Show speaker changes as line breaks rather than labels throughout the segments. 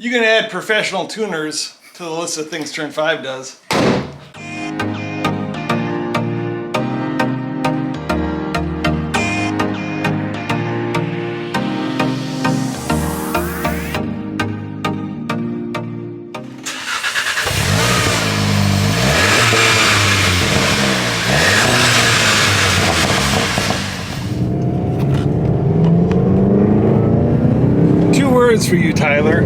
You can add professional tuners to the list of things Turn 5 does. Two words for you, Tyler.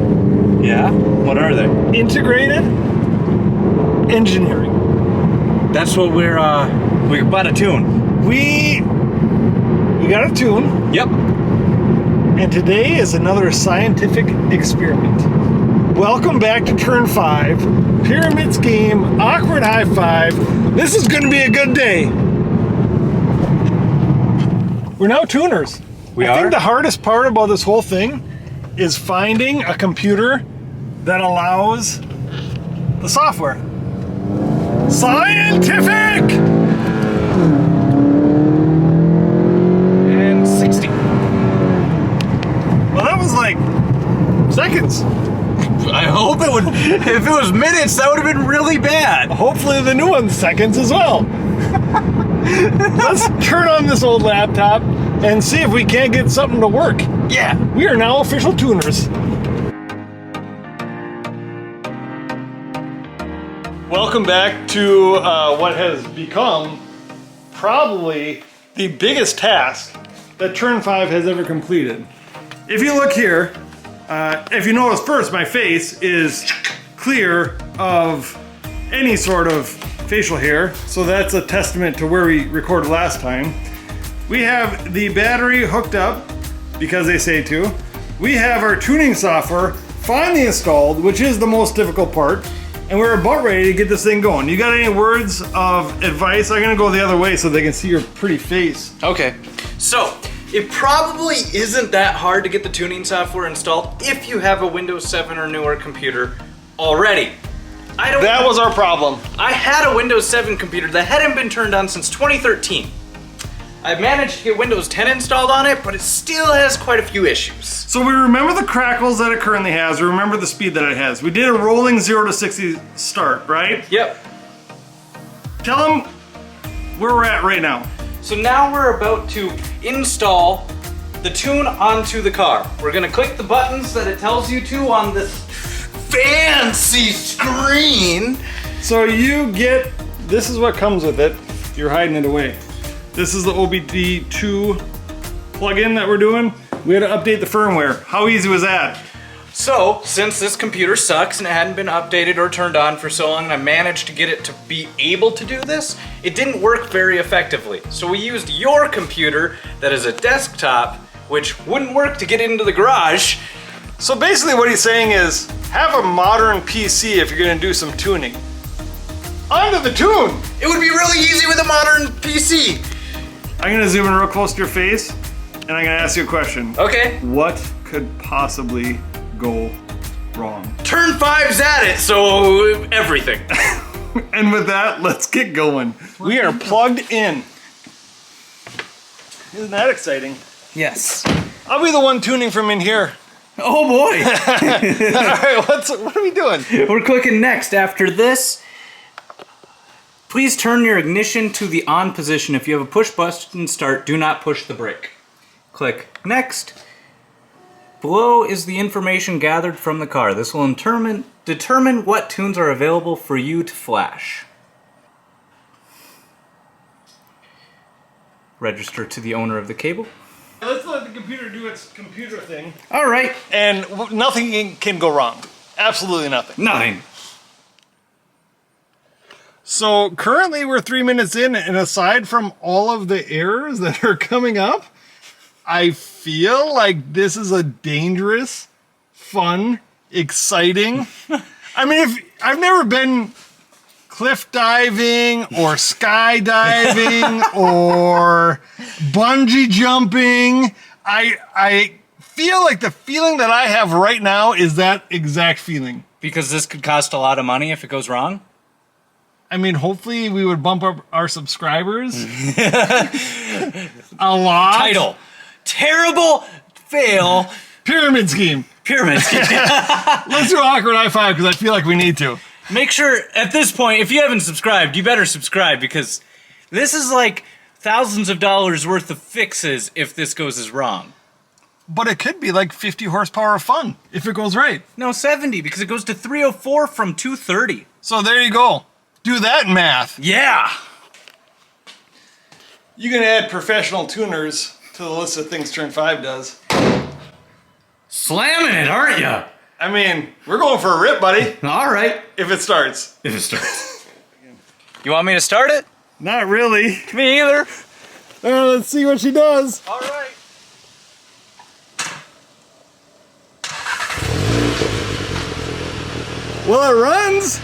Yeah? What are they?
Integrated engineering.
That's what we're about to tune.
We got a tune,
Yep.
and today is another scientific experiment. Welcome back to Turn 5, Pyramid Scheme, Awkward High Five. This is going to be a good day. We're now tuners. I think the hardest part about this whole thing is finding a computer that allows the software. Scientific!
And 60.
Well, that was like seconds.
I hope it would. If it was minutes, that would have been really bad.
Hopefully the new one's seconds as well. Let's turn on this old laptop and see if we can't get something to work.
Yeah.
We are now official tuners. Welcome back to what has become probably the biggest task that Turn 5 has ever completed. If you look here, if you notice first, my face is clear of any sort of facial hair, so that's a testament to where we recorded last time. We have the battery hooked up, because they say to. We have our tuning software finally installed, which is the most difficult part, and we're about ready to get this thing going. You got any words of advice? I'm gonna go the other way so they can see your pretty face.
Okay. So, it probably isn't that hard to get the tuning software installed if you have a Windows 7 or newer computer already.
That was our problem.
I had a Windows 7 computer that hadn't been turned on since 2013. I've managed to get Windows 10 installed on it, but it still has quite a few issues.
So we remember the crackles that it currently has. We remember the speed that it has. We did a rolling 0 to 60 start, right?
Yep.
Tell them where we're at right now.
So now we're about to install the tune onto the car. We're gonna click the buttons that it tells you to on this fancy screen.
So you get, this is what comes with it. You're hiding it away. This is the OBD2 plugin that we're doing. We had to update the firmware. How easy was that?
So, since this computer sucks and it hadn't been updated or turned on for so long, and I managed to get it to be able to do this, it didn't work very effectively. So we used your computer that is a desktop, which wouldn't work to get into the garage.
So basically what he's saying is, have a modern PC if you're gonna do some tuning. Onto the tune!
It would be really easy with a modern PC.
I'm gonna zoom in real close to your face, and I'm gonna ask you a question.
Okay.
What could possibly go wrong?
Turn 5's at it, so everything.
And with that, let's get going. We are plugged in. Isn't that exciting?
Yes.
I'll be the one tuning from in here.
Oh boy.
All right, what are we doing?
We're clicking next. After this, please turn your ignition to the on position. If you have a push button start, do not push the brake. Click next. Below is the information gathered from the car. This will determine what tunes are available for you to flash. Register to the owner of the cable.
Let's let the computer do its computer thing.
All right.
And nothing can go wrong. Absolutely nothing.
Nothing.
So currently we're 3 minutes in, and aside from all of the errors that are coming up, I feel like this is a dangerous, fun, exciting. I mean, if I've never been cliff diving or skydiving or bungee jumping. I feel like the feeling that I have right now is that exact feeling.
Because this could cost a lot of money if it goes wrong?
I mean, hopefully we would bump up our subscribers a lot.
Title: Terrible Fail.
Pyramid Scheme.
Pyramid scheme.
Let's do awkward high five because I feel like we need to.
Make sure at this point, if you haven't subscribed, you better subscribe because this is like thousands of dollars worth of fixes if this goes as wrong.
But it could be like 50 horsepower of fun if it goes right.
No, 70 because it goes to 304 from 230.
So there you go. Do that math.
Yeah.
You can add professional tuners to the list of things Turn 5 does.
Slamming it, aren't you?
I mean, we're going for a rip, buddy.
All right.
If it starts.
If it starts. You want me to start it?
Not really.
Me either.
Let's see what she does.
All right.
Well, it runs.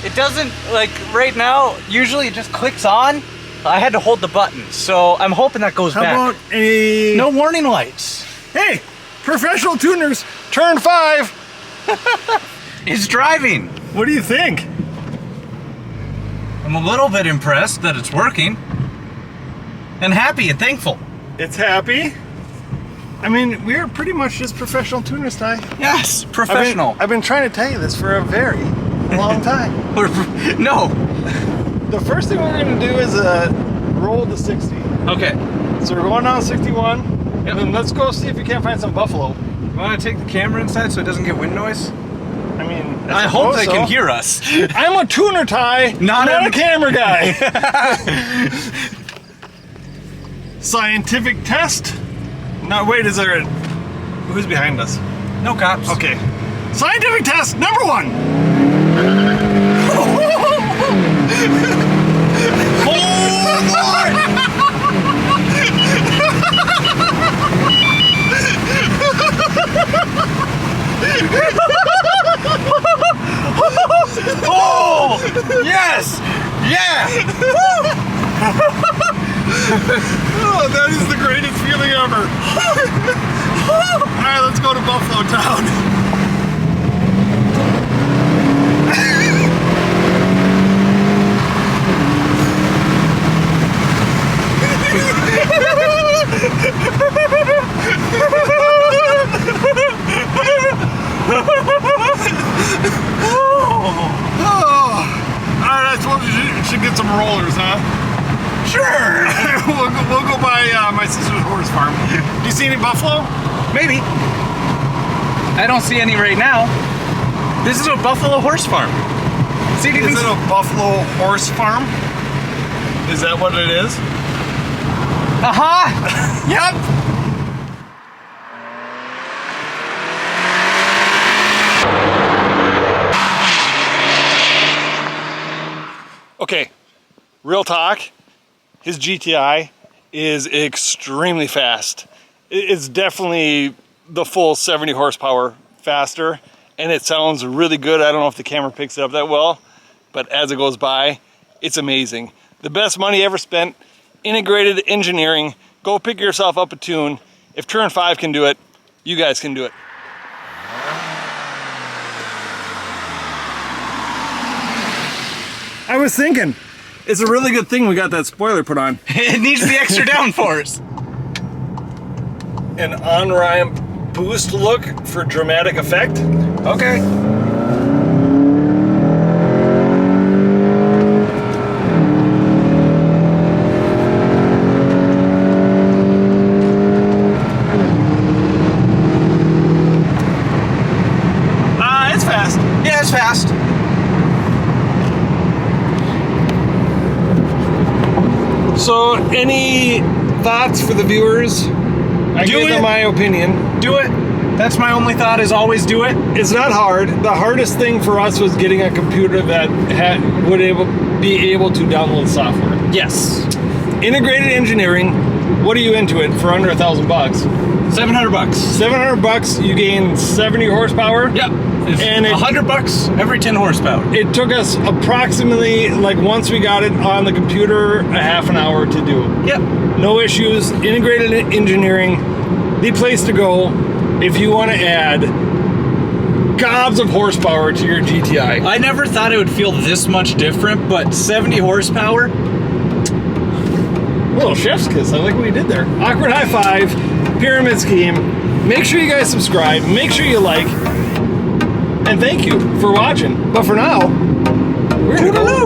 It doesn't, like, right now, usually it just clicks on. I had to hold the button, so I'm hoping that goes back.
How about a...
No warning lights.
Hey, professional tuners, Turn 5.
It's driving.
What do you think?
I'm a little bit impressed that it's working. And happy and thankful.
It's happy. I mean, we're pretty much just professional tuners, Ty.
Yes, professional.
I've been trying to tell you this for a very long time.
No.
The first thing we're going to do is roll to 60.
Okay.
So we're going down 61.
Yep.
And then let's go see if we can't find some buffalo.
You want to take the camera inside so it doesn't get wind noise?
I mean,
I hope they can hear us.
I'm a tuner, Ty, not a camera guy. Scientific test. No, wait, is there a... Who's behind us?
No cops.
Okay. Scientific test number 1.
Oh! Yes! Yeah!
Oh, that is the greatest feeling ever. Alright, let's go to Buffalo Town. Alright, I suppose you should get some rollers, huh? Sure! we'll go by my sister's horse farm. Do you see any buffalo?
Maybe. I don't see any right now. This is a buffalo horse farm.
Is it a buffalo horse farm? Is that what it is?
Uh-huh! Yep!
Okay, real talk, his GTI is extremely fast. It's definitely the full 70 horsepower faster, and it sounds really good. I don't know if the camera picks it up that well, but as it goes by, it's amazing. The best money ever spent, integrated engineering. Go pick yourself up a tune. If Turn 5 can do it, you guys can do it. I was thinking, it's a really good thing we got that spoiler put on.
It needs the extra downforce.
An on-ramp boost look for dramatic effect.
Okay.
It's fast.
Yeah, it's fast.
So, any thoughts for the viewers? I gave them my opinion.
Do it. That's my only thought, is always do it.
It's not hard. The hardest thing for us was getting a computer that would be able to download software.
Yes.
Integrated engineering. What are you into it for under $1,000 bucks?
$700.
$700. You gain 70 horsepower.
Yep.
And
$100 every 10 horsepower.
It took us approximately, like once we got it on the computer, a half an hour to do.
Yep.
No issues. Integrated engineering, the place to go if you want to add gobs of horsepower to your GTI.
I never thought it would feel this much different, but 70 horsepower.
A little chef's kiss. I like what you did there. Awkward high five, pyramid scheme. Make sure you guys subscribe. Make sure you like. And thank you for watching. But for now, we're gonna go